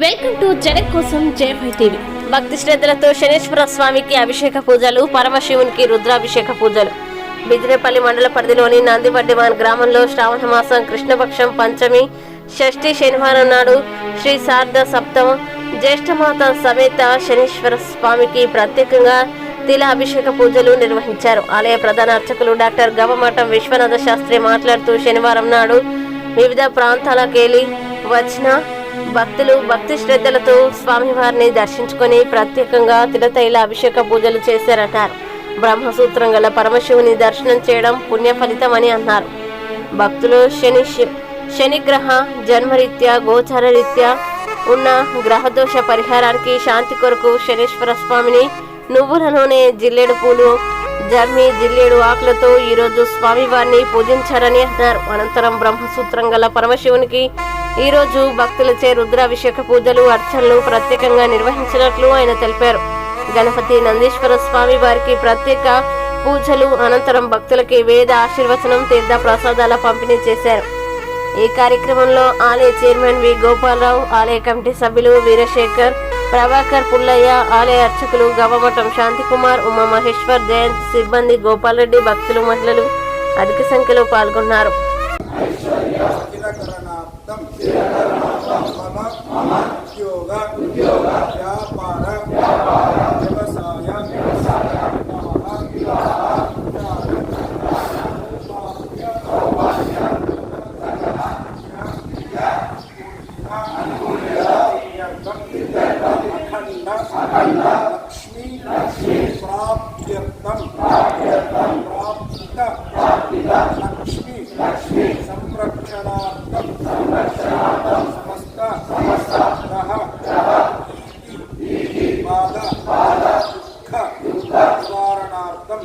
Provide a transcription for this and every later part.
Welcome to జనం కోసం జయభై TV. భక్తి శ్రద్ధలతో శనేశ్వర స్వామికి అభిషేక పూజలు, పరమశివునికి రుద్రాభిషేక పూజలు. బిజిరేపల్లి మండల పరిధిలోని నందివడ్డివాన్ గ్రామంలో శ్రావణ మాసం కృష్ణపక్షం పంచమి షష్ఠి శనివారం నాడు శ్రీ శారద సప్తమ జ్యేష్ఠమాత సమేత శనీశ్వర స్వామికి ప్రత్యేకంగా తిల అభిషేక పూజలు నిర్వహించారు. ఆలయ ప్రధాన అర్చకులు డాక్టర్ గవమఠం విశ్వనాథ శాస్త్రి మాట్లాడుతూ శనివారం నాడు వివిధ ప్రాంతాలకెళ్లి వచ్చిన భక్తులు భక్తి శ్రద్ధలతో స్వామివారిని దర్శించుకొని ప్రత్యేకంగా తిలతైల అభిషేక పూజలు చేశారన్నారు. బ్రహ్మసూత్రం గల పరమశివుని దర్శనం చేయడం పుణ్య ఫలితమని అన్నారు. భక్తులు శనిగ్రహ జన్మరీత్యా గోచార రీత్యా ఉన్న గ్రహదోష పరిహారానికి శాంతి కొరకు శనీశ్వర స్వామిని నువ్వుల నూనె, జిల్లేడు పూలు, జర్మి, జిల్లేడు ఆకులతో ఈరోజు స్వామివారిని పూజించారని అన్నారు. అనంతరం బ్రహ్మసూత్రం గల పరమశివునికి ఈరోజు భక్తులచే రుద్రాభిషేక పూజలు, అర్చనలు ప్రత్యేకంగా నిర్వహించినట్లు ఆయన తెలిపారు. గణపతి నందీశ్వర స్వామి వారికి ప్రత్యేక పూజలు అనంతరం భక్తులకి వేద ఆశీర్వచనం, తీర్థ ప్రసాదాల పంపిణీ చేశారు. ఈ కార్యక్రమంలో ఆలయ చైర్మన్ వి గోపాలరావు, ఆలయ కమిటీ సభ్యులు వీరశేఖర్, ప్రభాకర్, పుల్లయ్య, ఆలయ అర్చకులు గవమఠం శాంతికుమార్, ఉమామహేశ్వర్, జయంత్, సిబ్బంది, గోపాల్ రెడ్డి, భక్తులు, మహిళలు అధిక సంఖ్యలో పాల్గొన్నారు. లక్ష్మీ ప్రాప్త్యర్థం లక్ష్మీ సంరక్షణార్థం సమస్త గ్రహ బాధ దుఃఖ నివారణార్థం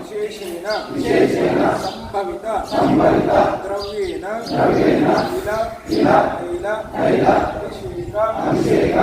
విశేషేణ సంభవిత ద్రవ్యేణ అభిషేక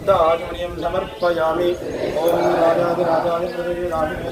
श्रद्धाचमनीयं समर्पयामि। ओम राजाधिराजाधिपतये नमः।